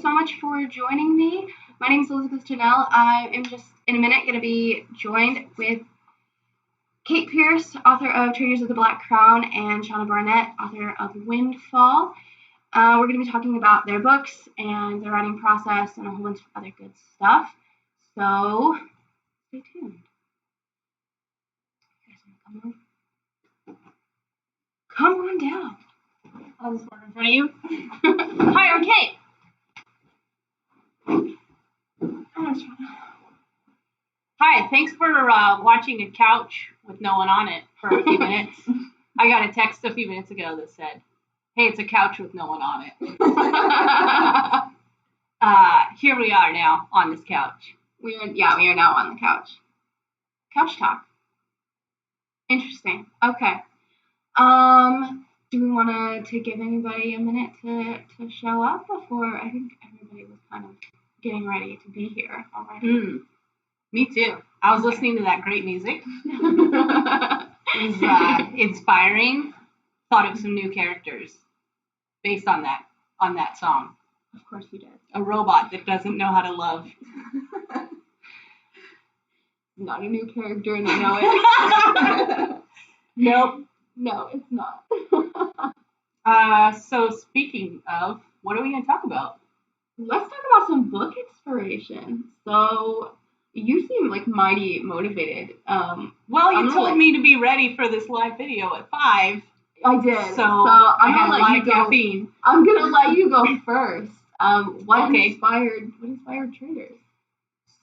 so much for joining me. My name is Elizabeth Jeannel. I am just in a minute going to be joined with Cate Pearce, author of Traders of the Black Crown, and Shawna Barnett, author of Windfall. We're going to be talking about their books and their writing process and a whole bunch of other good stuff. So, stay tuned. You guys want to come on down. I'll just work in front of you. Hi, I'm Cate. Hi, thanks for watching a couch with no one on it for a few minutes. I got a text a few minutes ago that said, hey, it's a couch with no one on it. Here we are now on this couch. We are now on the couch. Couch talk. Interesting. Okay. Do we want to give anybody a minute to show up before? I think everybody was kind of getting ready to be here already. Me too. I was listening to that great music. It was inspiring. Thought of some new characters based on that song. Of course you did. A robot that doesn't know how to love. Not a new character, and I know it. Nope. No, it's not. So speaking of, what are we going to talk about? Let's talk about some book inspiration. So you seem like mighty motivated. Well, you told me to be ready for this live video at 5. I did. So I had a lot of caffeine. I'm gonna let you go first. What inspired Traders?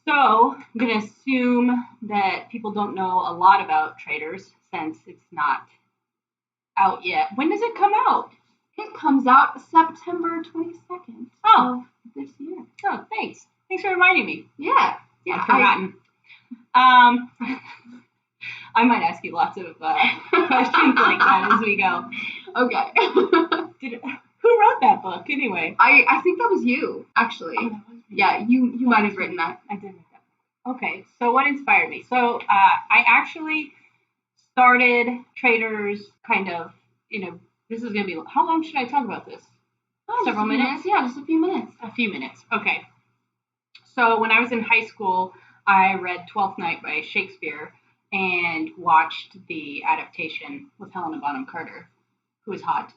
So I'm gonna assume that people don't know a lot about Traders since it's not out yet. When does it come out? It comes out September 22nd of this year. Oh, thanks. Thanks for reminding me. Yeah. I've forgotten. I might ask you lots of questions like that as we go. Okay. Who wrote that book anyway? I think that was you, actually. Oh, that was me. Yeah, you might have written that. I did write that. Okay, so what inspired me? So I actually started Traders kind of, this is going to be, how long should I talk about this? Several minutes? Yeah, just a few minutes. A few minutes, okay. So when I was in high school, I read Twelfth Night by Shakespeare and watched the adaptation with Helena Bonham Carter, who is hot.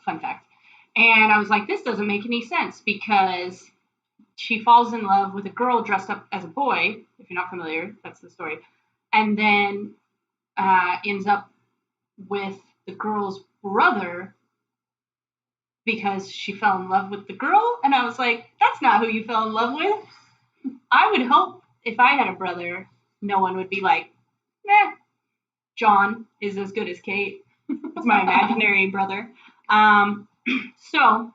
Fun fact. And I was like, this doesn't make any sense because she falls in love with a girl dressed up as a boy. If you're not familiar, that's the story. And then ends up with the girl's brother because she fell in love with the girl. And I was like, that's not who you fell in love with. I would hope if I had a brother, no one would be like, John is as good as Cate. It's my imaginary brother. So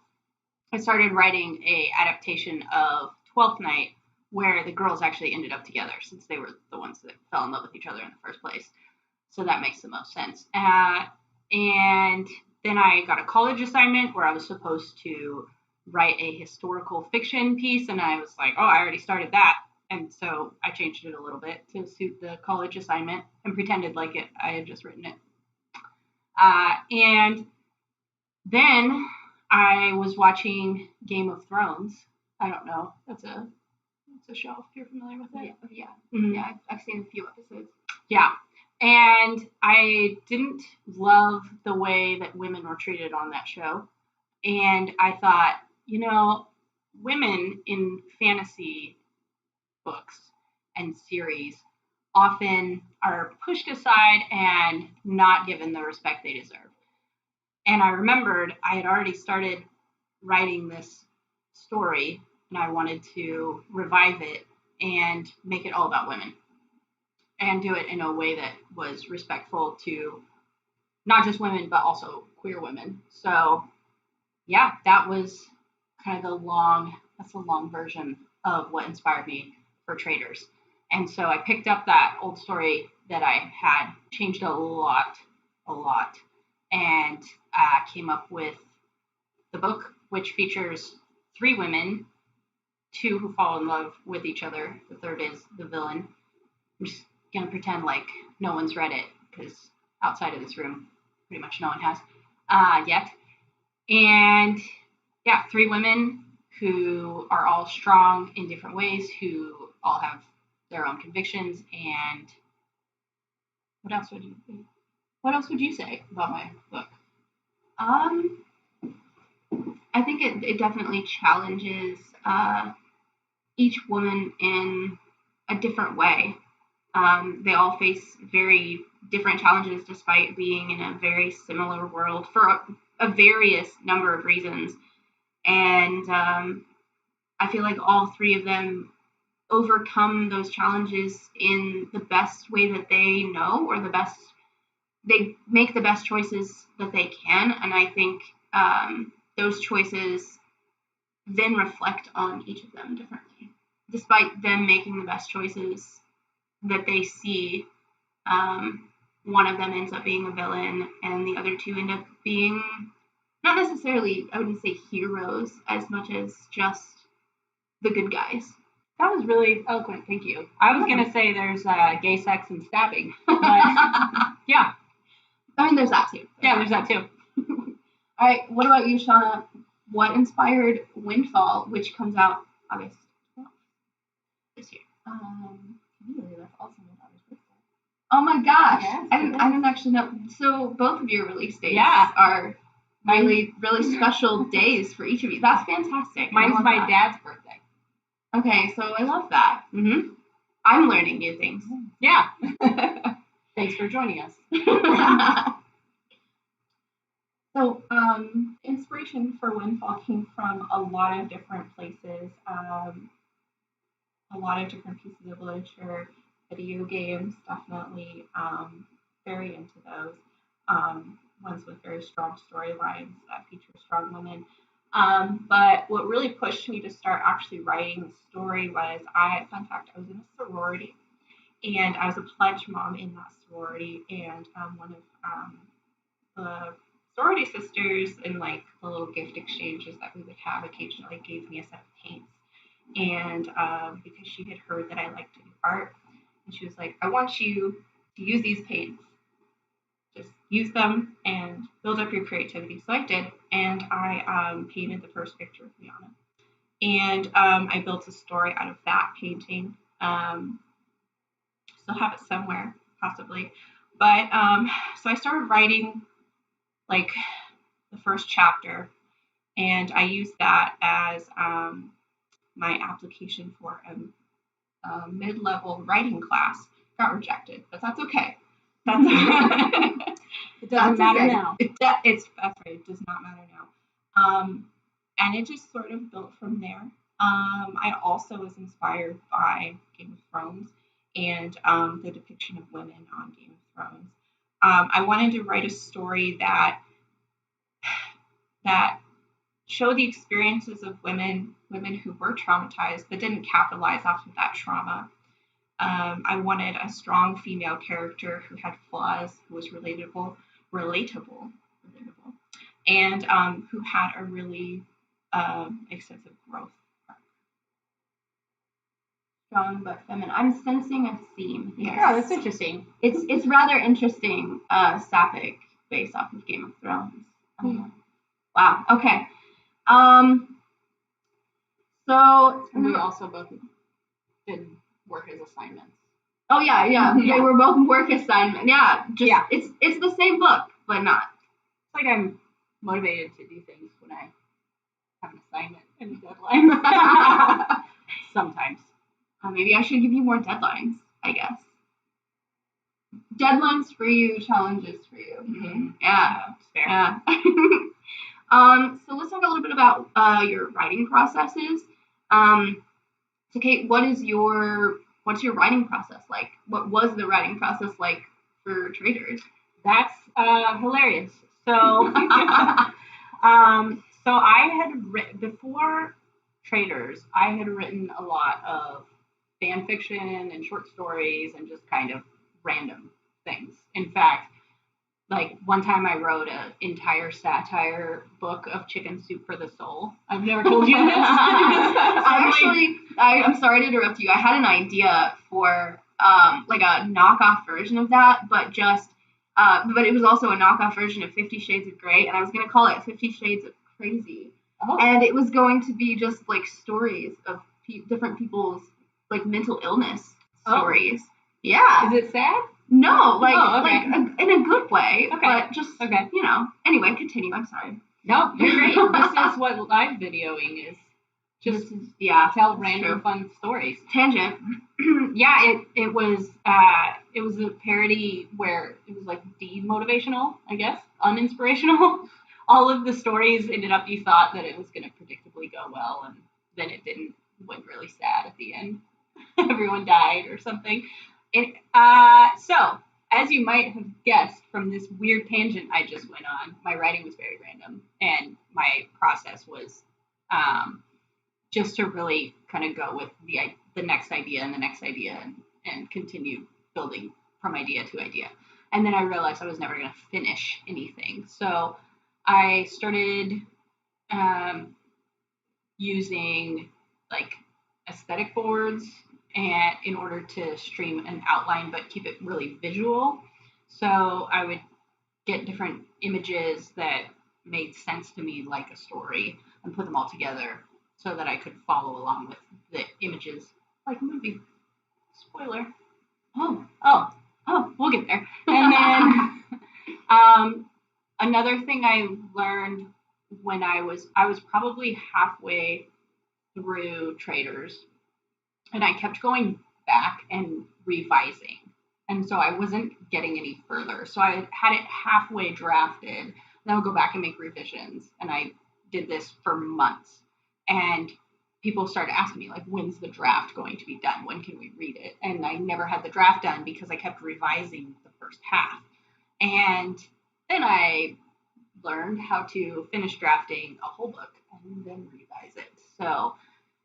I started writing a adaptation of Twelfth Night where the girls actually ended up together since they were the ones that fell in love with each other in the first place. So that makes the most sense. And then I got a college assignment where I was supposed to write a historical fiction piece, and I was like, I already started that. And so I changed it a little bit to suit the college assignment and pretended like I had just written it. And then I was watching Game of Thrones. I don't know. It's a show if you're familiar with it. Yeah. Mm-hmm. Yeah, I've seen a few episodes. Yeah. And I didn't love the way that women were treated on that show. And I thought, women in fantasy books and series often are pushed aside and not given the respect they deserve. And I remembered I had already started writing this story and I wanted to revive it and make it all about women and do it in a way that was respectful to not just women, but also queer women. So yeah, that was kind of the long version of what inspired me for Traders. And so I picked up that old story that I had changed a lot, and came up with the book, which features 3 women, 2 who fall in love with each other. The third is the villain. I'm just going to pretend like no one's read it, because outside of this room, pretty much no one has yet. And yeah, 3 women who are all strong in different ways, who all have their own convictions. And what else would you say about my book? I think it definitely challenges each woman in a different way. They all face very different challenges despite being in a very similar world for a various number of reasons. And I feel like all three of them overcome those challenges in the best way that they know, or they make the best choices that they can. And I think those choices then reflect on each of them differently. Despite them making the best choices that they see, one of them ends up being a villain, and the other two end up being not necessarily, I wouldn't say heroes, as much as just the good guys. That was really eloquent. Thank you. I was going to say there's gay sex and stabbing, but yeah. I mean, there's that too. There's that too. All right. What about you, Shawna? What inspired Windfall, which comes out August 12th this year? That's also my daughter's birthday. Oh my gosh! Yes, I didn't actually know. So both of your release dates Yeah. are really, really special days for each of you. That's fantastic. Mine's my dad's birthday. Okay, so I love that. Mm-hmm. I'm learning new things. Yeah. Thanks for joining us. So, inspiration for Windfall came from a lot of different places, a lot of different pieces of literature, video games, definitely very into those. Ones with very strong storylines that feature strong women. But what really pushed me to start actually writing the story was, fun fact, I was in a sorority, and I was a pledge mom in that sorority, and one of the sorority sisters, in like the little gift exchanges that we would have occasionally, gave me a set of paints. And because she had heard that I liked to do art, and she was like, I want you to use these paints. Just use them and build up your creativity. So I did, and I painted the first picture of Jeannel. And I built a story out of that painting. Still have it somewhere, possibly. But so I started writing like the first chapter, and I used that as my application for a mid-level writing class. Got rejected, but that's okay. That's it doesn't matter okay. now. That's right. It does not matter now. And it just sort of built from there. I also was inspired by Game of Thrones and the depiction of women on Game of Thrones. I wanted to write a story that showed the experiences of women who were traumatized but didn't capitalize off of that trauma. I wanted a strong female character who had flaws, who was relatable, and who had a really extensive growth. Strong but feminine. I'm sensing a theme here. Yeah, that's interesting. It's rather interesting. Sapphic, based off of Game of Thrones. Wow. Okay. So and we also both did work as assignments. Oh yeah. They were both work assignments. Yeah, it's the same book, but not. It's like I'm motivated to do things when I have an assignment and a deadline. Sometimes. Maybe I should give you more deadlines, I guess. Deadlines for you, challenges for you. Mm-hmm. Yeah. Fair. Yeah. So let's talk a little bit about your writing processes. So Cate, what's your writing process like? What was the writing process like for Traders? That's hilarious. So, so I had written before Traders. I had written a lot of fan fiction and short stories and just kind of random things. In fact, like one time I wrote an entire satire book of Chicken Soup for the Soul. I've never told you this. I'm sorry to interrupt you. I had an idea for like a knockoff version of that, but it was also a knockoff version of 50 Shades of Grey, and I was going to call it 50 Shades of Crazy. Oh. And it was going to be just like stories of different people's like mental illness stories. Yeah. Is it sad? No, like okay. in a good way. Okay. But just Anyway, continue. I'm sorry. No, you're great. This is what live videoing is. Just tell random fun stories. Tangent. Yeah, it was a parody where it was like demotivational, I guess, uninspirational. All of the stories ended up, you thought that it was going to predictably go well, and then it didn't. It went really sad at the end. Everyone died or something. So, as you might have guessed from this weird tangent I just went on, my writing was very random, and my process was just to really kind of go with the next idea and the next idea and continue building from idea to idea. And then I realized I was never going to finish anything. So I started using like aesthetic boards and in order to stream an outline but keep it really visual. So I would get different images that made sense to me like a story and put them all together so that I could follow along with the images like a movie. Spoiler. Oh, we'll get there. And then another thing I learned when I was probably halfway through Traders, and I kept going back and revising. And so I wasn't getting any further. So I had it halfway drafted. Then I would go back and make revisions. And I did this for months. And people started asking me, like, when's the draft going to be done? When can we read it? And I never had the draft done because I kept revising the first half. And then I learned how to finish drafting a whole book and then revise it. So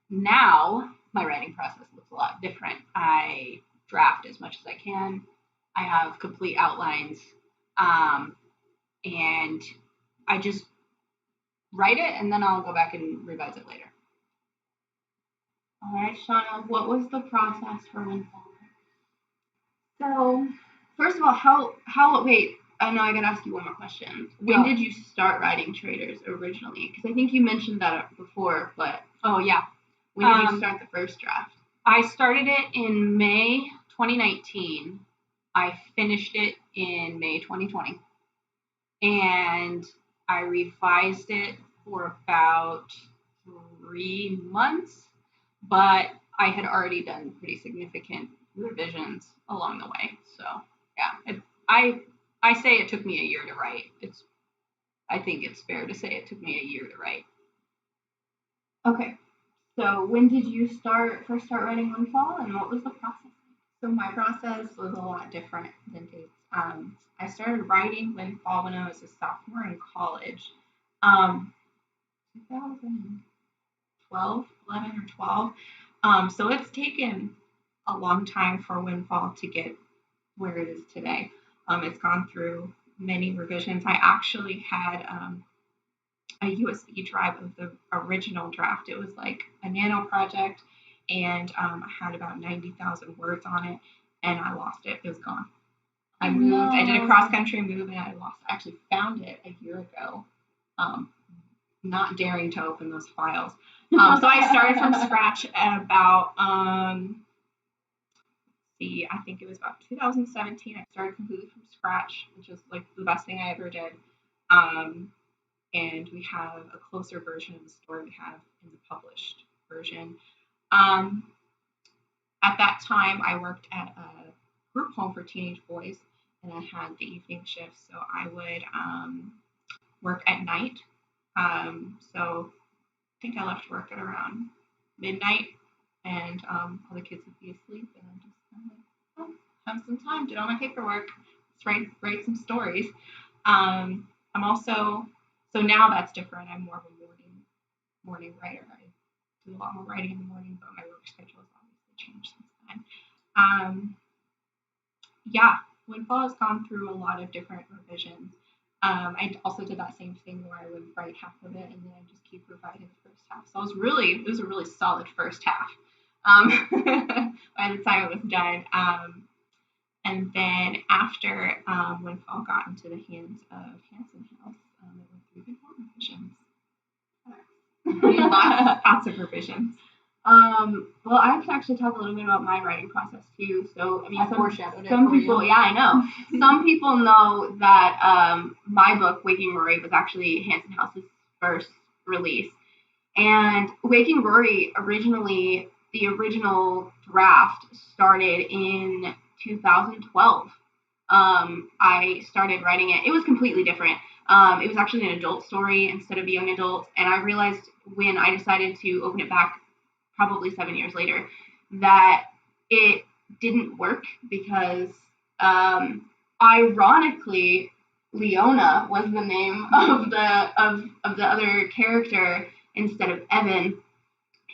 now my writing process looks a lot different. I draft as much as I can. I have complete outlines. And I just write it, and then I'll go back and revise it later. All right, Shawna, what was the process for Windfall? So, first of all, wait, I know I gotta ask you one more question. When did you start writing Traders originally? Because I think you mentioned that before, but... Oh, yeah. When did you start the first draft? I started it in May 2019. I finished it in May 2020. And I revised it for about 3 months, but I had already done pretty significant revisions along the way. So yeah, I say it took me a year to write. I think it's fair to say it took me a year to write. Okay. So when did you first start writing Windfall, and what was the process? So my process was a lot different than Kate's. I started writing Windfall when I was a sophomore in college, 2012, 11 or 12. So it's taken a long time for Windfall to get where it is today. It's gone through many revisions. I actually had a USB drive of the original draft. It was like a nano project, and I had about 90,000 words on it, and I lost it. It was gone. I moved. I did a cross-country move, and I lost. I actually found it a year ago, not daring to open those files. So I started from scratch at about, I think it was about 2017. I started completely from scratch, which is like the best thing I ever did. And we have a closer version of the story we have in the published version. At that time, I worked at a group home for teenage boys, and I had the evening shift, so I would work at night. So I think I left work at around midnight, and all the kids would be asleep, and I'm just kind of like, have some time, did all my paperwork, let's write some stories. I'm also, so now that's different. I'm more of a morning writer. I do a lot more writing in the morning, but my work schedule has obviously changed since then. Windfall has gone through a lot of different revisions. I also did that same thing where I would write half of it and then I just keep revising the first half. So it was a really solid first half by the time it was done. And then after Windfall got into the hands of Hansen House, it went through the more revisions. lots of revisions. Well, I can actually talk a little bit about my writing process too. So, I mean, some people, yeah, I know. Some people know that my book, Waking Rory, was actually Hansen House's first release. And Waking Rory, the original draft started in 2012. I started writing it. It was completely different. It was actually an adult story instead of a young adult. And I realized when I decided to open it back probably 7 years later that it didn't work because ironically Leona was the name of the other character instead of Evan,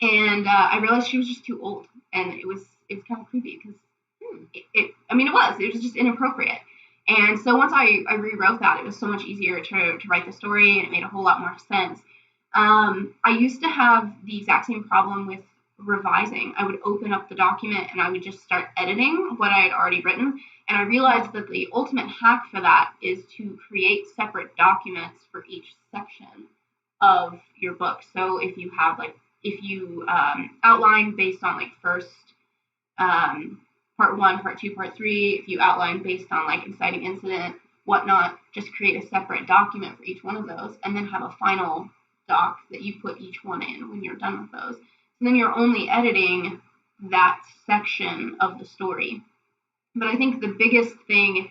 and I realized she was just too old, and it was kind of creepy because it was just inappropriate. And so once I rewrote that, it was so much easier to write the story, and it made a whole lot more sense. I used to have the exact same problem with revising. I would open up the document and I would just start editing what I had already written. And I realized that the ultimate hack for that is to create separate documents for each section of your book. So if you have outline based on first part 1, part 2, part 3, if you outline based on inciting incident, whatnot, just create a separate document for each one of those, and then have a final doc that you put each one in when you're done with those. And then you're only editing that section of the story. But I think the biggest thing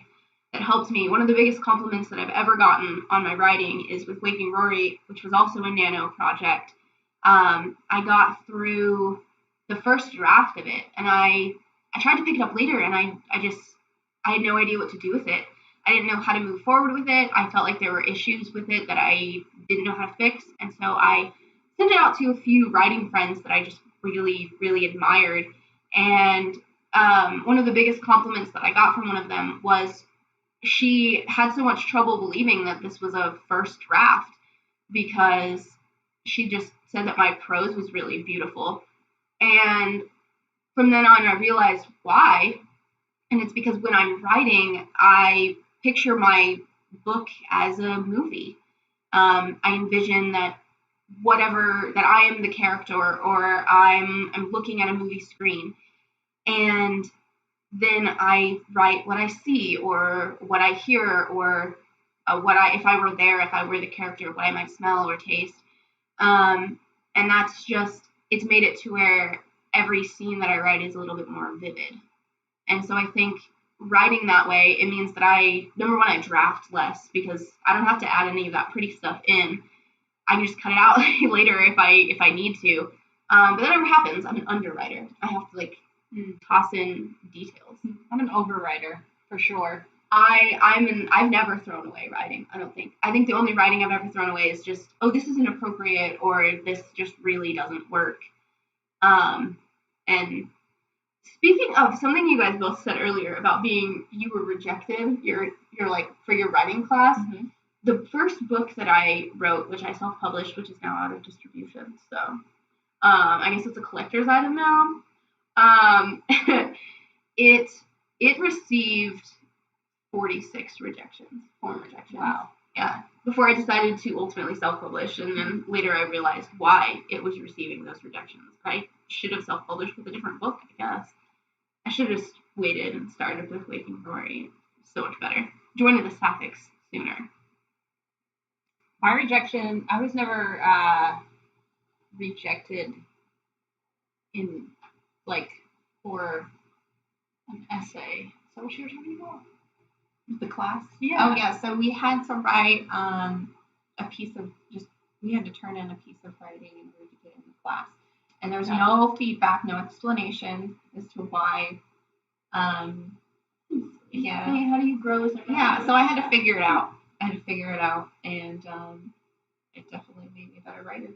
that helped me, one of the biggest compliments that I've ever gotten on my writing is with Waking Rory, which was also a nano project. I got through the first draft of it, and I tried to pick it up later, and I had no idea what to do with it. I didn't know how to move forward with it. I felt like there were issues with it that I didn't know how to fix, and so I sent it out to a few writing friends that I just really, really admired. And one of the biggest compliments that I got from one of them was she had so much trouble believing that this was a first draft because she just said that my prose was really beautiful. And from then on, I realized why. And it's because when I'm writing, I picture my book as a movie. I envision that I am the character, or I'm looking at a movie screen, and then I write what I see or what I hear, or if I were there, if I were the character, what I might smell or taste. And that's just, it's made it to where every scene that I write is a little bit more vivid. And so I think writing that way, it means that I draft less because I don't have to add any of that pretty stuff in. I can just cut it out later if I need to. But that never happens. I'm an underwriter. I have to toss in details. I'm an overwriter for sure. I've never thrown away writing, I don't think. I think the only writing I've ever thrown away is just, oh, this is inappropriate, or this just really doesn't work. And speaking of something you guys both said earlier about you were rejected, you're for your writing class. Mm-hmm. The first book that I wrote, which I self-published, which is now out of distribution, so I guess it's a collector's item now. It received 46 form rejections. Wow. Yeah. Before I decided to ultimately self-publish, and then later I realized why it was receiving those rejections. I should have self-published with a different book, I guess. I should have just waited and started with Waking Rory. So much better. Joined the Saphics sooner. My rejection, I was never rejected in for an essay. Is that what you were talking about? The class? Yeah. Oh, yeah. So we had to write we had to turn in a piece of writing in order to get in the class. And there was no feedback, no explanation as to why. Yeah. How do you grow as a writer? Yeah, so I had to figure it out. And it definitely made me a better writer.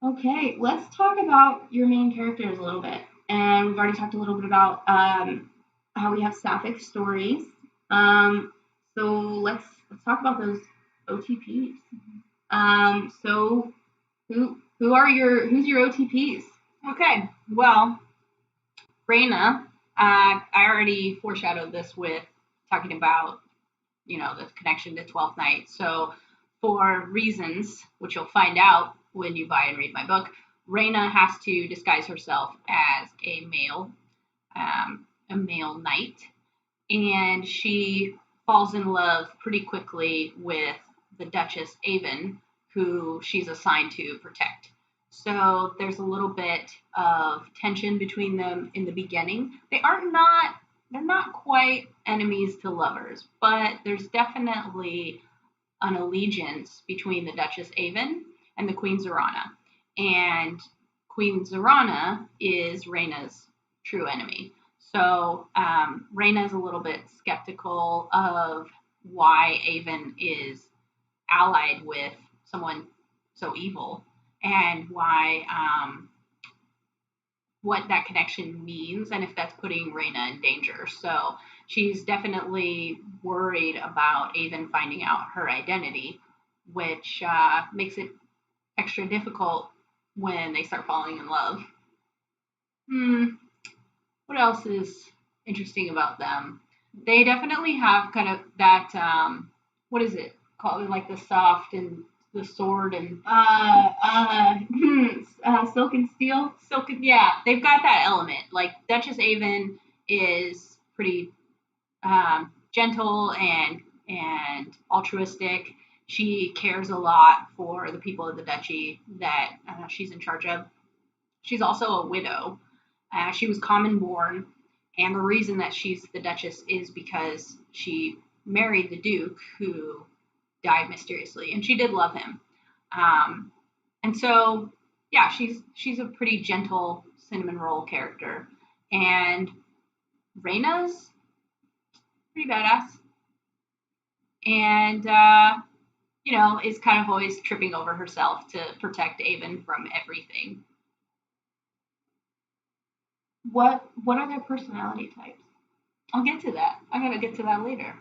Okay, let's talk about your main characters a little bit. And we've already talked a little bit about how we have Sapphic stories. So let's talk about those OTPs. So who's your OTPs? Okay, well, Raina, I already foreshadowed this with talking about, the connection to 12th Night. So for reasons, which you'll find out when you buy and read my book, Reyna has to disguise herself as a male knight, and she falls in love pretty quickly with the Duchess Avon, who she's assigned to protect. So there's a little bit of tension between them in the beginning. They're not quite enemies to lovers, but there's definitely an allegiance between the Duchess Avon and the Queen Zorana. And Queen Zorana is Reyna's true enemy. So Reyna is a little bit skeptical of why Avon is allied with someone so evil, and why what that connection means, and if that's putting Reyna in danger. So she's definitely worried about Avon finding out her identity, which makes it extra difficult when they start falling in love. What else is interesting about them? They definitely have kind of that, what is it called? Like the soft and the sword and Silk and steel. Yeah, they've got that element. Like Duchess Avon is pretty gentle and altruistic. She cares a lot for the people of the duchy that she's in charge of. She's also a widow. She was common born, and the reason that she's the Duchess is because she married the Duke, who died mysteriously, and she did love him. And so, yeah, she's a pretty gentle cinnamon roll character, and Reyna's pretty badass, and is kind of always tripping over herself to protect Avon from everything. What are their personality types? I'll get to that. I'm gonna get to that later.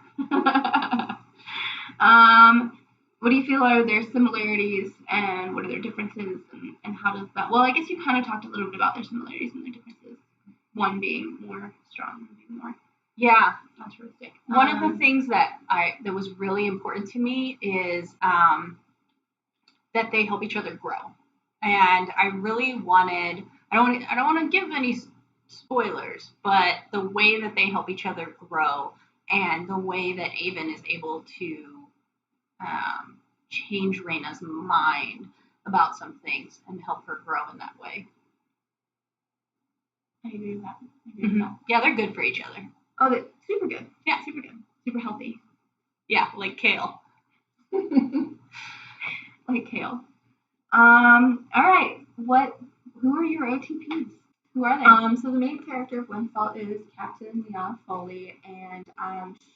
What do you feel are their similarities, and what are their differences, and how does that? Well, I guess you kind of talked a little bit about their similarities and their differences. One being more strong, one being more altruistic. One of the things that was really important to me is that they help each other grow, and I really wanted. I don't want to give any spoilers, but the way that they help each other grow, and the way that Avon is able to change Reyna's mind about some things and help her grow in that way. I agree with that. Yeah, they're good for each other. Oh, they're super good. Yeah, super good. Super healthy. Yeah, like kale. Like kale. All right. Who are your OTPs? Who are they? So the main character of Windfall is Captain Leon Foley, and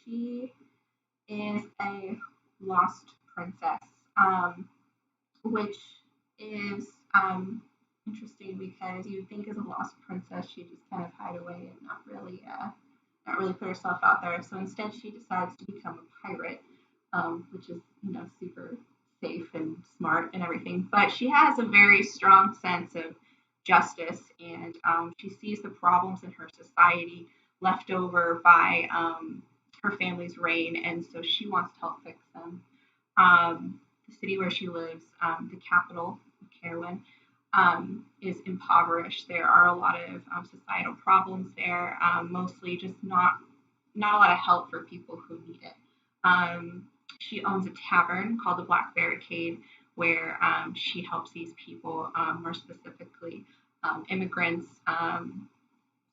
she is a lost princess, which is interesting because you'd think as a lost princess she'd just kind of hide away and not really put herself out there. So instead she decides to become a pirate, which is super safe and smart and everything. But she has a very strong sense of justice, and she sees the problems in her society left over by her family's reign, and so she wants to help fix them. The city where she lives, the capital, Carowin, is impoverished. There are a lot of societal problems there, mostly just not a lot of help for people who need it. She owns a tavern called the Black Barricade, where she helps these people, more specifically immigrants,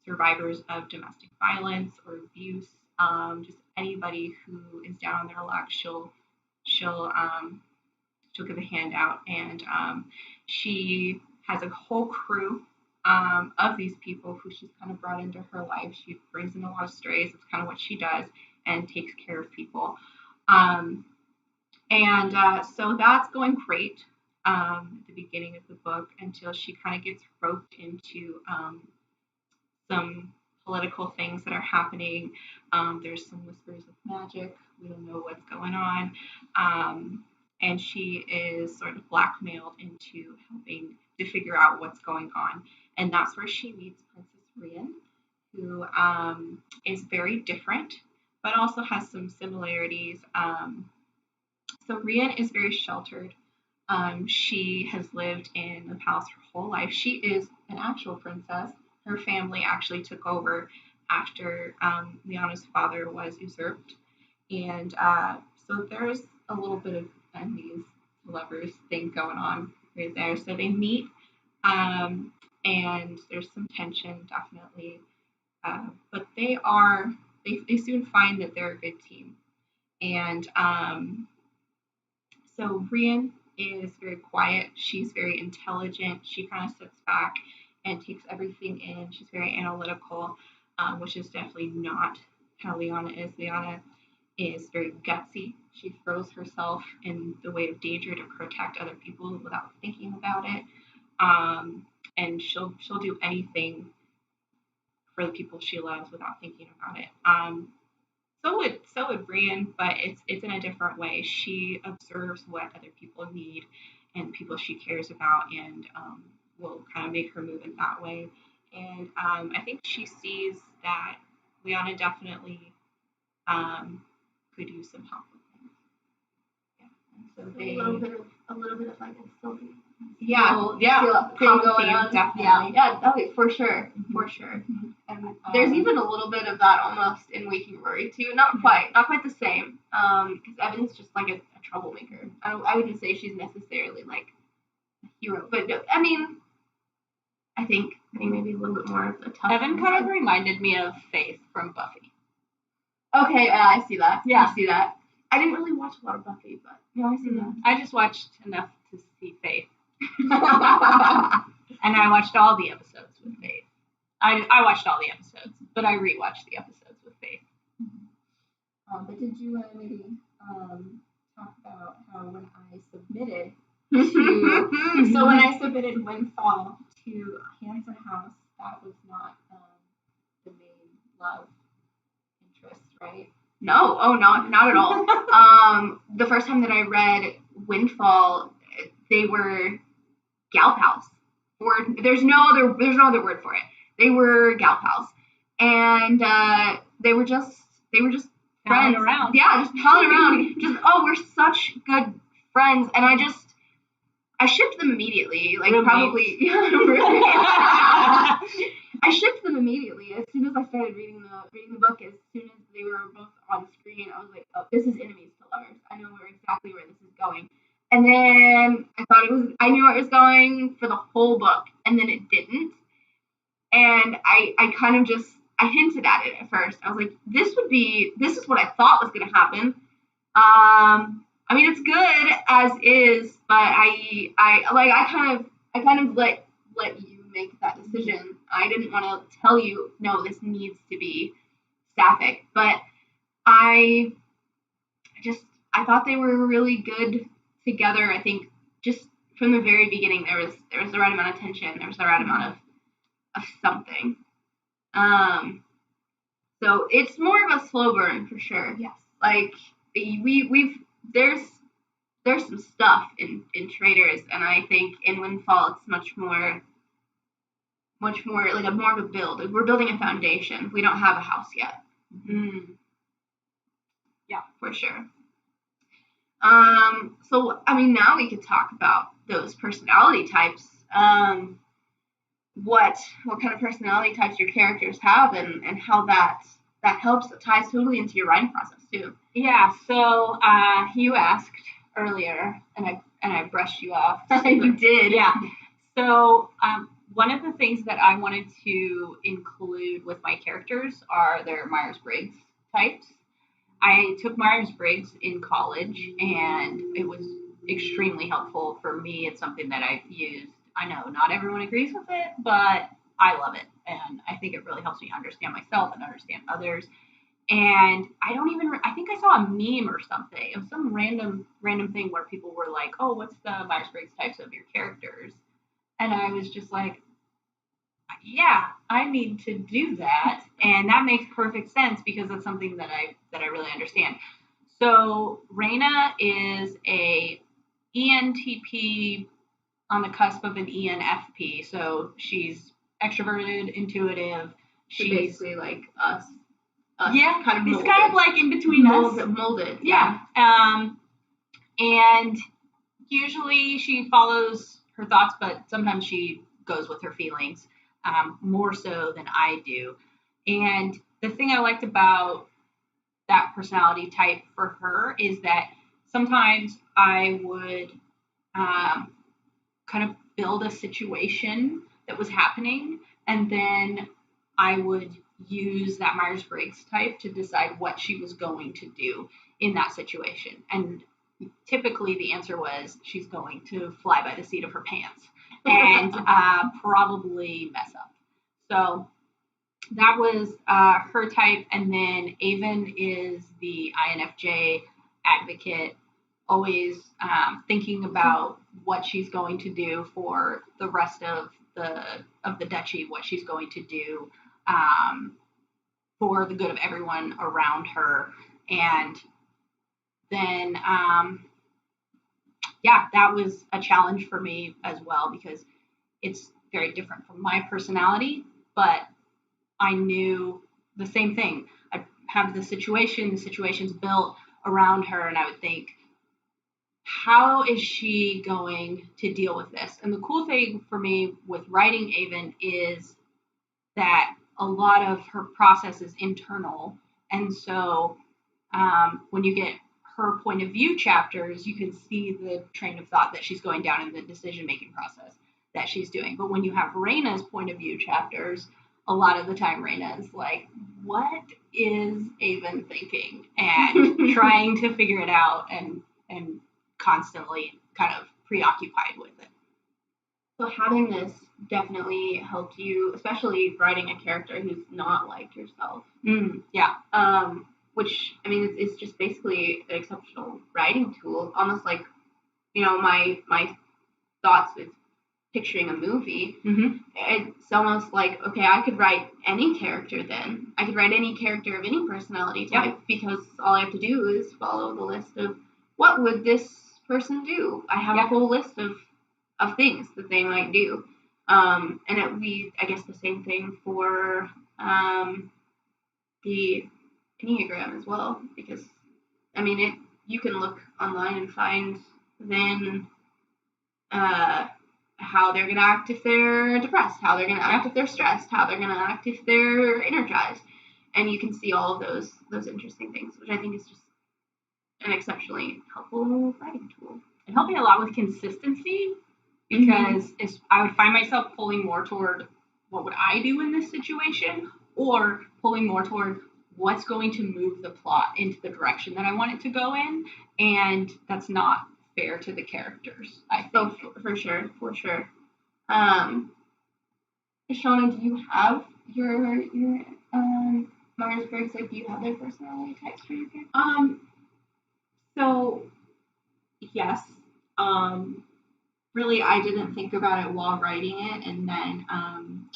survivors of domestic violence or abuse, just anybody who is down on their luck. She'll give a hand out, and she has a whole crew of these people who she's kind of brought into her life. She brings in a lot of strays. It's kind of what she does, and takes care of people. So that's going great at the beginning of the book, until she kind of gets roped into some political things that are happening. There's some whispers of magic. We don't know what's going on. And she is sort of blackmailed into helping to figure out what's going on. And that's where she meets Princess Rian, who is very different, but also has some similarities. So Rian is very sheltered. She has lived in the palace her whole life. She is an actual princess. Her family actually took over after Liana's father was usurped. And so there's a little bit of enemies, lovers thing going on right there. So they meet, and there's some tension, definitely. But they soon find that they're a good team. And so Rian is very quiet. She's very intelligent. She kind of sits back and takes everything in. She's very analytical, which is definitely not how Liana is. Liana is very gutsy. She throws herself in the way of danger to protect other people without thinking about it. And she'll do anything for the people she loves without thinking about it. So would Brian, but it's in a different way. She observes what other people need and people she cares about, and will kind of make her move in that way. And I think she sees that Liana definitely could use some help with things. Yeah. And so a little bit of like a Sylvie. Yeah, Thing going on. Definitely. Yeah, okay, for sure. Mm-hmm. And there's even a little bit of that almost in Waking Rory too. Not quite the same. Because Evan's just like a troublemaker. I wouldn't say she's necessarily like a hero, but I mean, I think maybe a little bit more of a tough. Evan kind of reminded me of Faith from Buffy. Okay, I see that. Yeah. I see that. I didn't really watch a lot of Buffy, but no, I see that. I just watched enough to see Faith. And I watched all the episodes with Faith. I watched all the episodes, but I rewatched the episodes with Faith. But did you maybe talk about how when I submitted to so when I submitted Windfall to Hansen House, that was not the main love interest, right? No, not at all. The first time that I read Windfall, they were gal pals. Or there's no other word for it. They were gal pals, and they were just friends around. Yeah, just palling around. We're such good friends, and I shipped them immediately. Like roommates. Probably, yeah. I shipped them immediately as soon as I started reading the book. As soon as they were both on screen, I was like, oh, this is enemies to lovers. I know exactly where this is going. And then I knew where it was going for the whole book, and then it didn't. And I kind of I hinted at it at first. I was like, this is what I thought was going to happen. I mean, it's good as is, but I kind of let you make that decision. I didn't want to tell you, no, this needs to be Sapphic, but I thought they were really good together. I think just from the very beginning, there was the right amount of tension. There was the right amount of something. So it's more of a slow burn for sure. Yes. Like there's some stuff in Traders, and I think in Windfall it's much more like more of a build. We're building a foundation. We don't have a house yet. Mm-hmm. Yeah, for sure. So I mean, now we could talk about those personality types. What kind of personality types your characters have, and how that helps. It ties totally into your writing process too. Yeah. So you asked earlier, and I brushed you off. You did. Yeah. So one of the things that I wanted to include with my characters are their Myers-Briggs types. I took Myers-Briggs in college, and it was extremely helpful for me. It's something that I've used. I know not everyone agrees with it, but I love it, and I think it really helps me understand myself and understand others. And I think I saw a meme or something. It was some random thing where people were like, oh, what's the Myers-Briggs types of your characters? And I was just like, yeah, I need to do that. And that makes perfect sense because it's something that I really understand. So Raina is a ENTP on the cusp of an ENFP. So she's extroverted, intuitive. She's basically like us. Yeah, kind of it's kind of like in between us. Molded. Yeah. And usually she follows her thoughts, but sometimes she goes with her feelings, more so than I do. And the thing I liked about that personality type for her is that sometimes I would kind of build a situation that was happening, and then I would use that Myers-Briggs type to decide what she was going to do in that situation. And typically the answer was she's going to fly by the seat of her pants and probably mess up. So that was her type. And then Avon is the INFJ advocate, always thinking about what she's going to do for the rest of the duchy, what she's going to do for the good of everyone around her. And then that was a challenge for me as well, because it's very different from my personality, but I knew the same thing. I have the situation's built around her, and I would think, how is she going to deal with this? And the cool thing for me with writing Avon is that a lot of her process is internal. And so when you get her point of view chapters, you can see the train of thought that she's going down in the decision-making process that she's doing. But when you have Raina's point of view chapters, a lot of the time Raina is like, what is Avon thinking? And trying to figure it out and constantly kind of preoccupied with it. So having this definitely helped you, especially writing a character who's not like yourself. Yeah. Which, I mean, it's just basically an exceptional writing tool. Almost like, my thoughts with picturing a movie. Mm-hmm. It's almost like, okay, I could write any character then. I could write any character of any personality type, because all I have to do is follow the list of what would this person do. I have a whole list of things that they might do. And it would be, I guess, the same thing for the Enneagram as well, because, I mean, you can look online and find then how they're going to act if they're depressed, how they're going to act if they're stressed, how they're going to act if they're energized. And you can see all of those interesting things, which I think is just an exceptionally helpful writing tool. It helped me a lot with consistency, because I would find myself pulling more toward what would I do in this situation, or pulling more toward what's going to move the plot into the direction that I want it to go in, and that's not fair to the characters, I think. Oh, for sure. Shawna, do you have your Myers-Briggs? Like, do you have their personality types for your character? So yes. Really, I didn't think about it while writing it, and then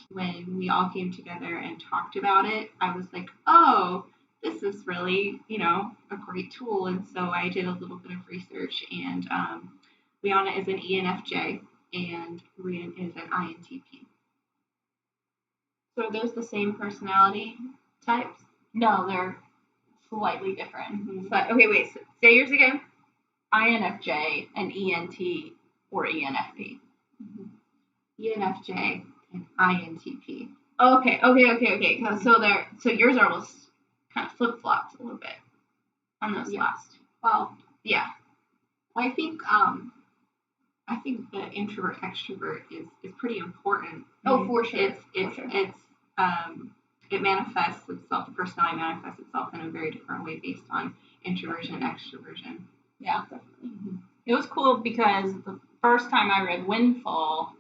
when we all came together and talked about it, I was like, oh, this is really, a great tool. And so I did a little bit of research, and Liana is an ENFJ, and Rian is an INTP. So are those the same personality types? No, they're slightly different. Mm-hmm. But, okay, wait, say yours again. INFJ and ENT or ENFP. Mm-hmm. ENFJ and INTP. Okay. So yours are almost kind of flip-flops a little bit on those last. Well, yeah. I think the introvert extrovert is pretty important. Oh, for sure. It manifests itself. The personality manifests itself in a very different way based on introversion and extroversion. Yeah, definitely. Mm-hmm. It was cool because the first time I read Windfall,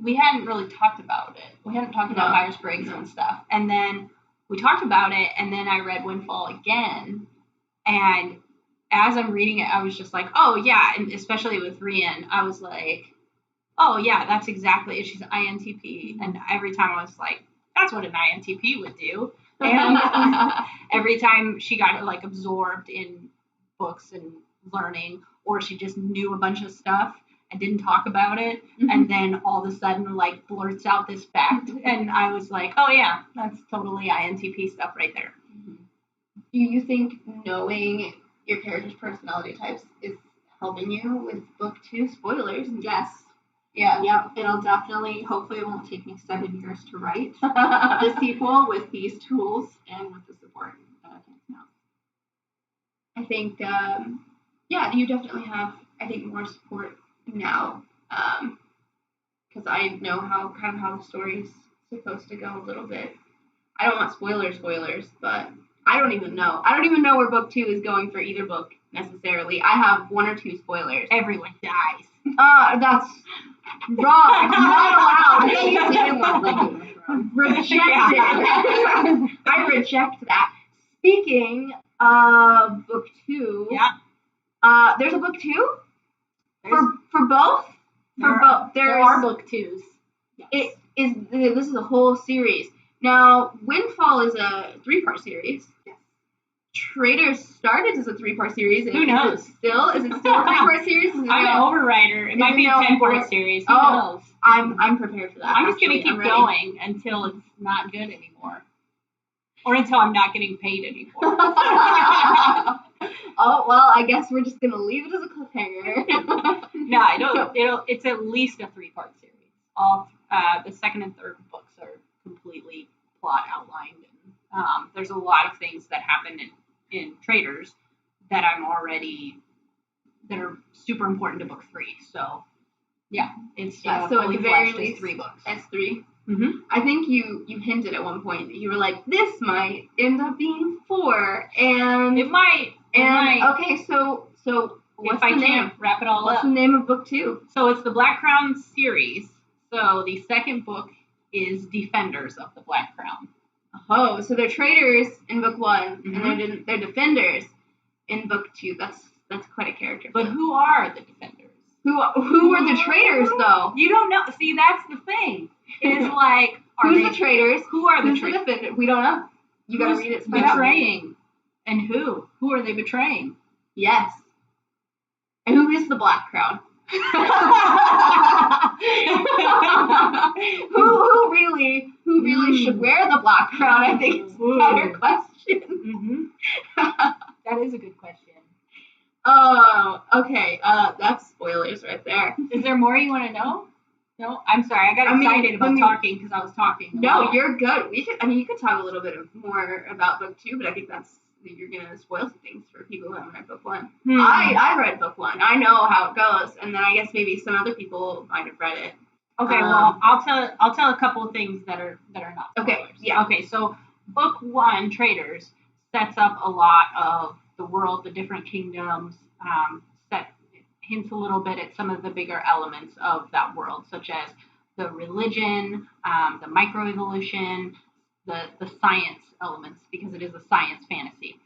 we hadn't really talked about it. We hadn't talked about Myers-Briggs and stuff. And then we talked about it, and then I read Windfall again. And as I'm reading it, I was just like, oh, yeah. And especially with Rian, I was like, oh, yeah, that's exactly it. She's an INTP. And every time I was like, that's what an INTP would do. And every time she got like absorbed in books and learning, or she just knew a bunch of stuff and didn't talk about it, and then all of a sudden like blurts out this fact, and I was like, oh yeah, that's totally INTP stuff right there. Do you think knowing your character's personality types is helping you with book 2 spoilers. Yes. Yeah. Yep. It'll definitely, hopefully it won't take me 7 years to write the sequel with these tools and with the support that I can now. I think, you definitely have, I think, more support now. Because I know how the story's supposed to go a little bit. I don't want spoilers, but I don't even know. I don't even know where book 2 is going for either book necessarily. I have 1 or 2 spoilers. Everyone dies. That's wrong. Not allowed. Rejected. I reject that. Speaking of book 2, there's a book 2 for both. There are book 2s. Yes. This is a whole series. Now, Windfall is a 3-part series. Yes. Traitors started as a 3-part series. Who knows? Is it still a 3-part series? I'm an overwriter. It might be a 10-part series. Who knows? I'm prepared for that. I'm just going to keep going until it's not good anymore. Or until I'm not getting paid anymore. Oh, well, I guess we're just going to leave it as a cliffhanger. No, it's at least a 3-part series. All the second and third books are completely plot outlined. And, there's a lot of things that happen in Traitors that that are super important to book 3. So, yeah, it's so at fully the very fleshed least, as 3 books. That's 3. Mm-hmm. I think you hinted at one point that you were like, this might end up being 4, and It might. Okay, so what's the name? Can't wrap it all up. What's the name of book 2? So it's the Black Crown series. So the second book is Defenders of the Black Crown. Oh, so they're traitors in book 1, Mm-hmm. and they're defenders in book 2. That's quite a character. But who are the defenders? Who are the traitors though? You don't know. See, that's the thing. It's like, who's the traitors? Who are the Who's traitors? the defender? We don't know. You gotta read it. Betraying, and who? Who are they betraying? Yes. And who is the Black Crown? who really should wear the Black Crown? I think it's a better question. Mm-hmm. That is a good question. Oh, okay. That's spoilers right there. Is there more you want to know? No, I'm sorry. I got excited about talking because I was talking. No, you're good. You could talk a little bit more about book 2, but I think you're gonna spoil some things for people who haven't read book 1. I read book 1. I know how it goes, and then I guess maybe some other people might have read it. Okay, well, I'll tell a couple of things that are not spoilers. Okay, yeah. Okay, so book 1, Traitors, sets up a lot of the world, the different kingdoms, hints a little bit at some of the bigger elements of that world, such as the religion, the microevolution, the science elements, because it is a science fantasy.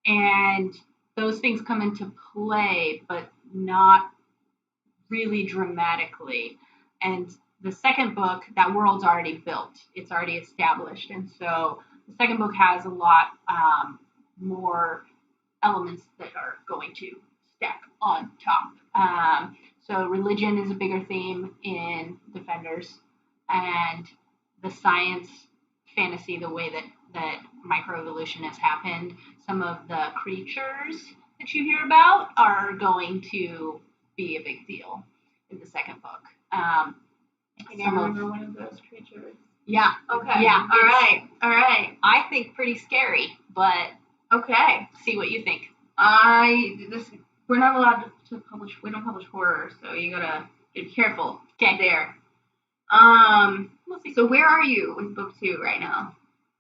And those things come into play, but not really dramatically. And the second book, that world's already built. It's already established. And so the second book has a lot more elements that are going to stack on top. So religion is a bigger theme in Defenders, and the science fantasy, the way that microevolution has happened, some of the creatures that you hear about are going to be a big deal in the second book. I can't remember one of those creatures. Yeah. Okay. Yeah. All right. I think pretty scary, but okay. See what you think. We're not allowed to publish. We don't publish horror, so you gotta be careful. Okay. There. We'll see. So where are you with book 2 right now?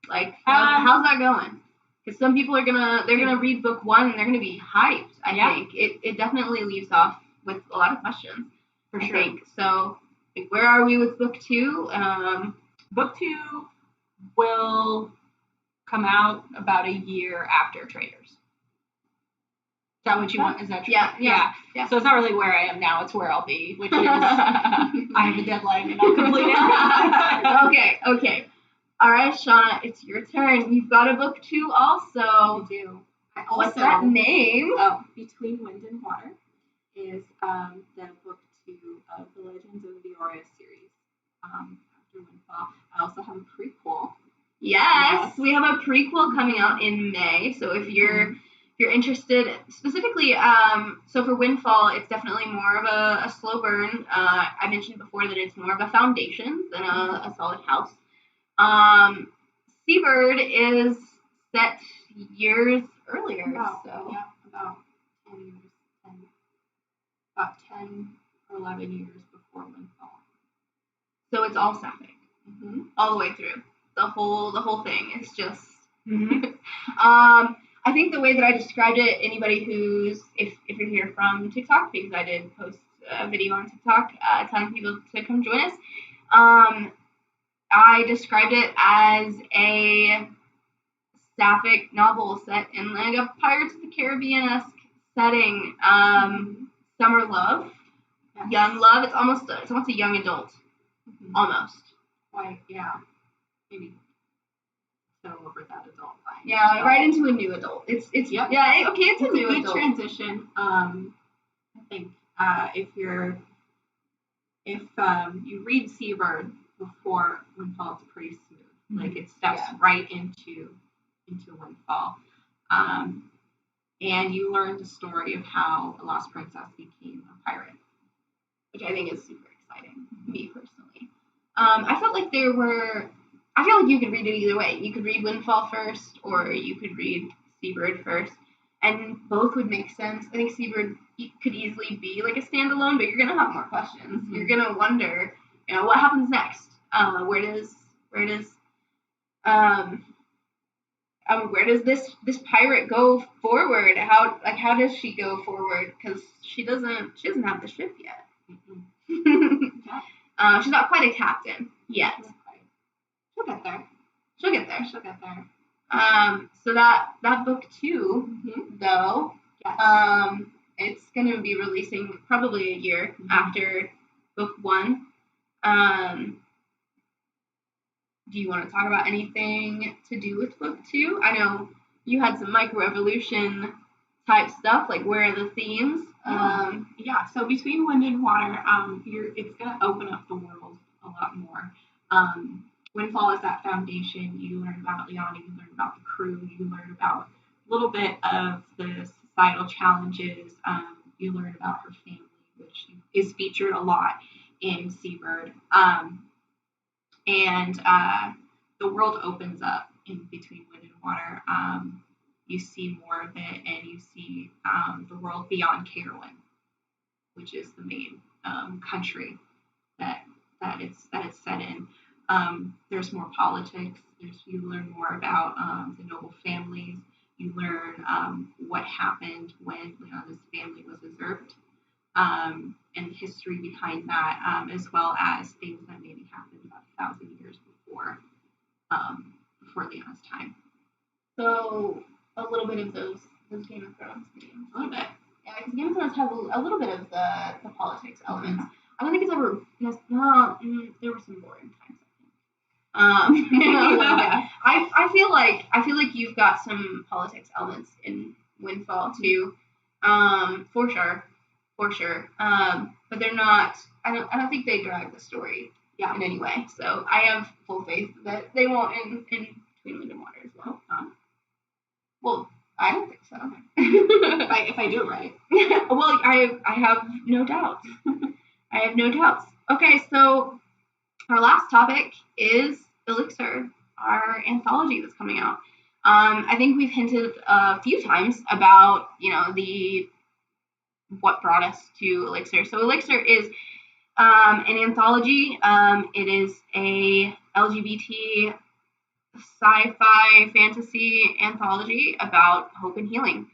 Like, how's that going? Because some people they're gonna read book 1 and they're gonna be hyped. I think it definitely leaves off with a lot of questions. For sure. I think. So, like, where are we with book 2? Book 2 will come out about a year after Traitors. Is that what you want? Is that true? Yeah. So it's not really where I am now. It's where I'll be, which is I have a deadline and I'll complete it. Okay. All right, Shawna, it's your turn. You've got a book 2 also. I do. What's that name? Oh, Between Wind and Water is the book 2 of the Legends of the Aura series. After Windfall. I also have a prequel. Yes, we have a prequel coming out in May. So if you're you're interested, specifically, so for Windfall, it's definitely more of a slow burn. I mentioned before that it's more of a foundation than a solid house. Seabird is set years earlier, About 10 or 11 years before Windfall. So it's all Sapphic, all the way through. The whole thing is just. I think the way that I described it, anybody who's, if you're here from TikTok, because I did post a video on TikTok telling people to come join us, I described it as a Sapphic novel set in like a Pirates of the Caribbean-esque setting. Summer love, young love. It's almost a young adult, almost. Like, yeah, maybe. So over that adult line. Yeah, right into a new adult. It's yep. Yeah, okay, it's a new good adult transition. I think if you read Seabird before Windfall, it's pretty smooth. Like it steps right into Windfall. And you learn the story of how a lost princess became a pirate, which I think is super exciting, me personally. I felt like I feel like you could read it either way. You could read Windfall first, or you could read Seabird first, and both would make sense. I think Seabird could easily be like a standalone, but you're gonna have more questions. You're gonna wonder, what happens next? Where does this pirate go forward? How does she go forward? Because she doesn't have the ship yet. She's not quite a captain yet. She'll get there. So that book 2, though, it's going to be releasing probably a year after book 1. Do you want to talk about anything to do with book 2? I know you had some microevolution type stuff, like where are the themes? So between Wind and Water, it's going to open up the world a lot more. Windfall is that foundation. You learn about Liana, you learn about the crew, you learn about a little bit of the societal challenges. You learn about her family, which is featured a lot in Seabird. And the world opens up in between Wind and Water. You see more of it, and you see the world beyond Carolyn, which is the main country that it's set in. There's more politics. You learn more about the noble families. You learn what happened when Leona's family was usurped, and the history behind that, as well as things that maybe happened about 1,000 years before Leona's time. So a little bit of those Game of Thrones themes. A little bit. Yeah, because Game of Thrones has a little bit of the politics elements. I don't think it's ever. There were some boring times. I feel like you've got some politics elements in Windfall too, for sure. But they're not. I don't think they drag the story in any way. So I have full faith that they won't in Between Wind and Water as well. Well, I don't think so. if I do it right. Well, I have no doubts. Okay, so our last topic is Elixir, our anthology that's coming out. I think we've hinted a few times about, what brought us to Elixir. So Elixir is an anthology. It is a LGBT sci-fi fantasy anthology about hope and healing.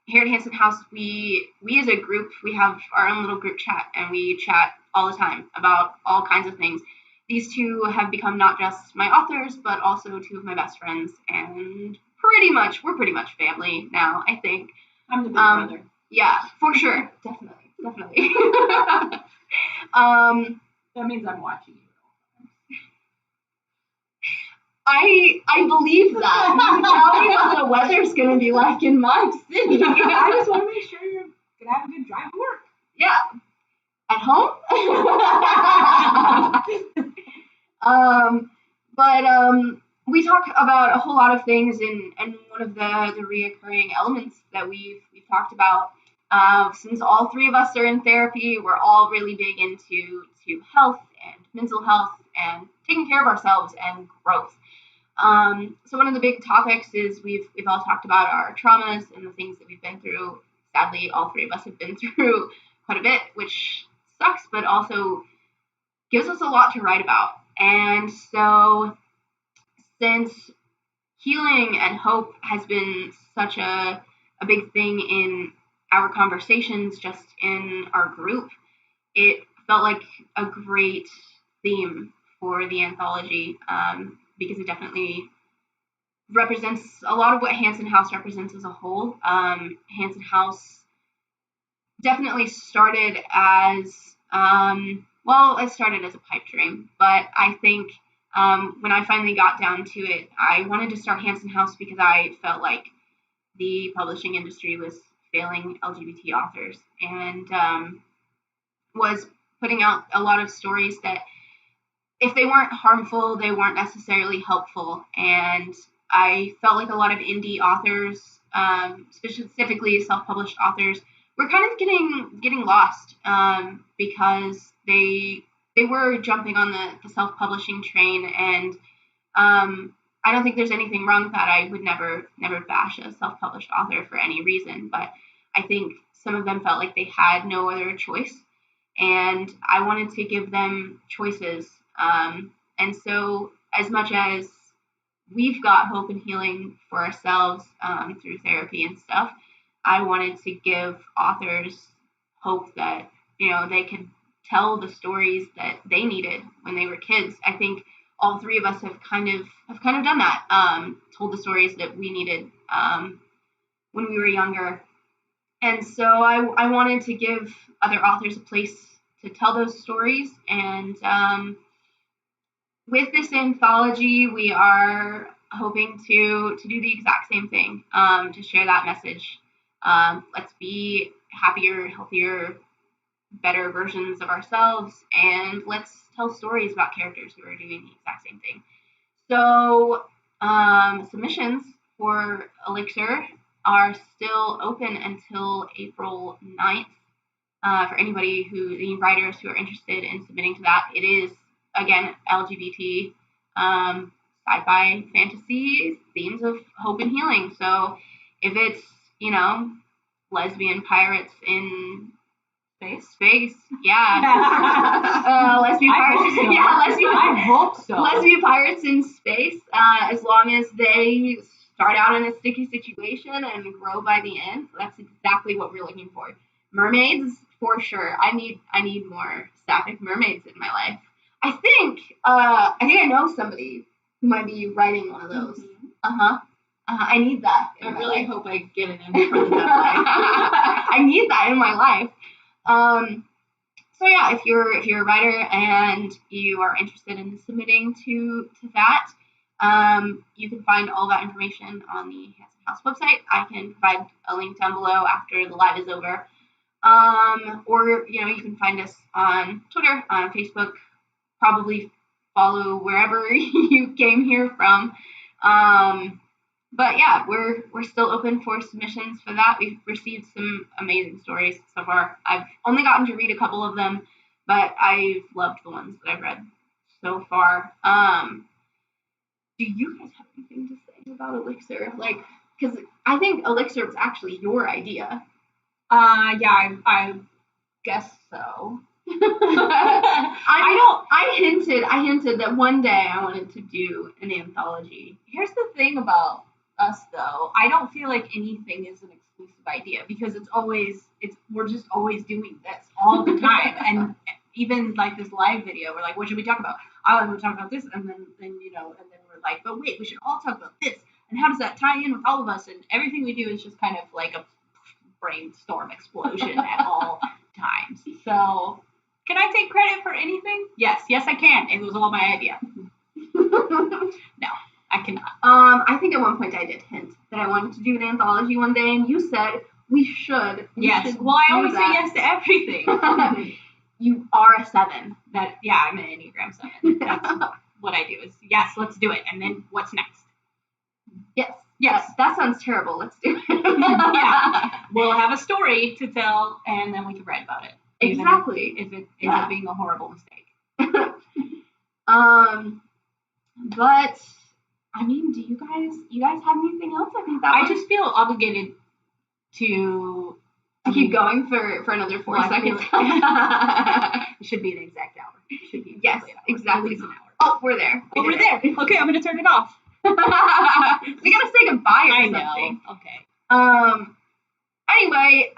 Here at Hansen House, we as a group, we have our own little group chat, and we chat all the time about all kinds of things. These two have become not just my authors, but also two of my best friends, and we're pretty much family now, I think. I'm the big brother. Yeah, for sure. Definitely. That means I'm watching you. I believe that. You tell me what the weather's going to be like in my city. I just want to make sure you're going to have a good drive to work. Yeah. At home? we talk about a whole lot of things, and one of the reoccurring elements that we've talked about, since all three of us are in therapy, we're all really big into health and mental health and taking care of ourselves and growth. So one of the big topics is we've all talked about our traumas and the things that we've been through. Sadly, all three of us have been through quite a bit, which sucks, but also gives us a lot to write about. And so since healing and hope has been such a big thing in our conversations, just in our group, it felt like a great theme for the anthology, because it definitely represents a lot of what Hansen House represents as a whole. Hansen House definitely started as, it started as a pipe dream, but I think when I finally got down to it, I wanted to start Hansen House because I felt like the publishing industry was failing LGBT authors and was putting out a lot of stories that, if they weren't harmful, they weren't necessarily helpful. And I felt like a lot of indie authors, specifically self-published authors, were kind of getting lost because they were jumping on the self-publishing train, and I don't think there's anything wrong with that. I would never bash a self-published author for any reason, but I think some of them felt like they had no other choice, and I wanted to give them choices. And so as much as we've got hope and healing for ourselves through therapy and stuff, I wanted to give authors hope that, they could tell the stories that they needed when they were kids. I think all three of us have kind of done that, told the stories that we needed when we were younger. And so I wanted to give other authors a place to tell those stories. And with this anthology, we are hoping to do the exact same thing, to share that message. Let's be happier, healthier, better versions of ourselves, and let's tell stories about characters who are doing the exact same thing. So submissions for Elixir are still open until April 9th. For anybody the writers who are interested in submitting to that. It is, again, LGBT, sci-fi, fantasy, themes of hope and healing. So if it's, lesbian pirates in space, yeah. Lesbian pirates, so. Yeah, I hope so. Lesbian pirates in space, as long as they start out in a sticky situation and grow by the end. That's exactly what we're looking for. Mermaids, for sure. I need more Sapphic mermaids in my life. I think I know somebody who might be writing one of those. Mm-hmm. I need that. I really hope I get it in before the deadline. I need that in my life. So yeah, if you're a writer and you are interested in submitting to that, you can find all that information on the Hansen House website. I can provide a link down below after the live is over. Or you can find us on Twitter, on Facebook, probably follow wherever you came here from. But yeah, we're still open for submissions for that. We've received some amazing stories so far. I've only gotten to read a couple of them, but I've loved the ones that I've read so far. Do you guys have anything to say about Elixir? Because I think Elixir was actually your idea. Yeah, I guess so. I hinted that one day I wanted to do an anthology. Here's the thing about us, though. I don't feel like anything is an exclusive idea because we're just always doing this all the time. And even like this live video, we're like, what should we talk about? I want to talk about this, and then we're like, but wait, we should all talk about this. And how does that tie in with all of us? And everything we do is just kind of like a brainstorm explosion at all times. So, can I take credit for anything? Yes, I can. It was all my idea. No, I cannot. I think at one point I did hint that I wanted to do an anthology one day, and you said we should. Yes. Well, I always say yes to everything. You are a 7. I'm an Enneagram 7. what I do is, yes, let's do it. And then what's next? Yes. Yes. That sounds terrible. Let's do it. Yeah. We'll have a story to tell, and then we can write about it. Exactly. If it ends up being a horrible mistake. But I mean, do you guys have anything else? I think I just feel obligated to keep going for another 4 seconds. It should be an exact hour. It should be exactly an hour. Oh, we're there. We're there. Okay, I'm gonna turn it off. We gotta say goodbye or something. I know. Okay. Anyway,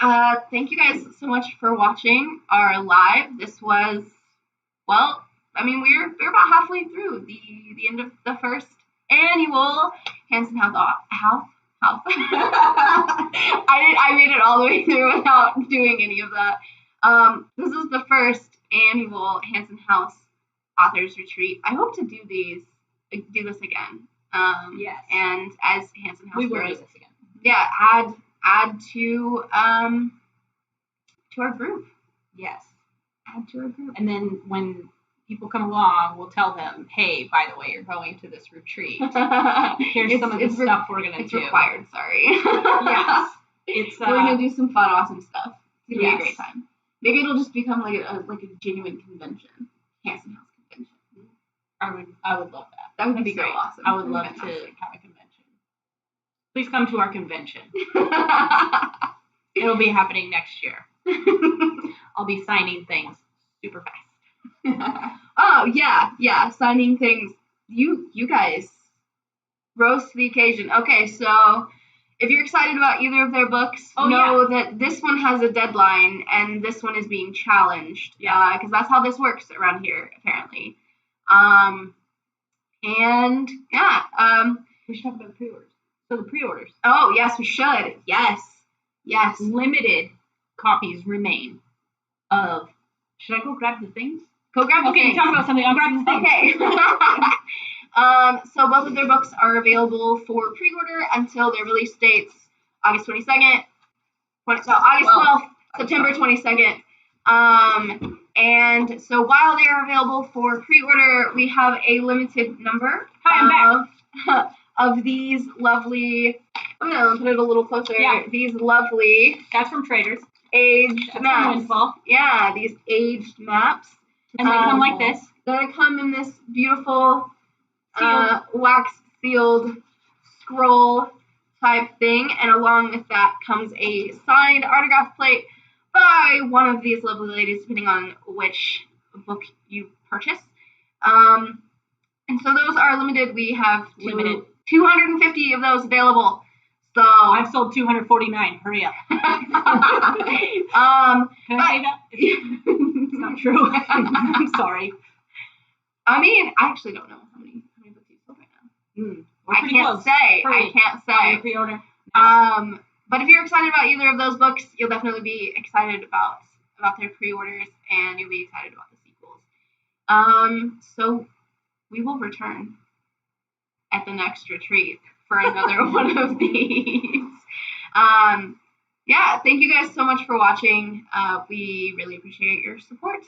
thank you guys so much for watching our live. This was, well, I mean, we're about halfway through the end of the first annual Hansen House. I made it all the way through without doing any of that. This is the first annual Hansen House Authors Retreat. I hope to do this again. Yes. And as Hansen House we will grows, do this again. Yeah, add to our group. Yes. Add to our group. And then when people come along, we'll tell them, hey, by the way, you're going to this retreat. Here's some of the stuff we're going to do. It's required, sorry. Yes. We're going to do some fun, awesome stuff. It's going to be a great Yes. time. Maybe it'll just become like a genuine convention. Hansen House convention. I would love that. That would be so great. Awesome. I would love to have a convention. Please come to our convention. It'll be happening next year. I'll be signing things super fast. Oh, yeah, signing things. You guys rose to the occasion. Okay, so if you're excited about either of their books, know that this one has a deadline and this one is being challenged. Yeah. Because that's how this works around here, apparently. And yeah. We should talk about the pre-orders. So the pre-orders. Oh, yes, we should. Yes. Limited copies remain of. Should I go grab the things? Go grab the things. Okay, talk about something. I'll grab the things. Okay. So both of their books are available for pre-order until their release dates, August 22nd, August 12th, September 22nd. And so while they are available for pre-order, we have a limited number of these lovely. I'm gonna put it a little closer. Yeah. These lovely. That's from Traders. Aged maps. Yeah, these aged maps. And they come like this. They come in this beautiful wax sealed scroll type thing, and along with that comes a signed autograph plate by one of these lovely ladies, depending on which book you purchase. And so those are limited. We have 250 of those available. So I've sold 249. Hurry up. Can I say that? It's not true. I'm sorry. I mean, I actually don't know how many books you sold right now. I can't say. Pre-order. But if you're excited about either of those books, you'll definitely be excited about their pre-orders, and you'll be excited about the sequels. So we will return at the next retreat for another one of these. Yeah, thank you guys so much for watching. We really appreciate your support.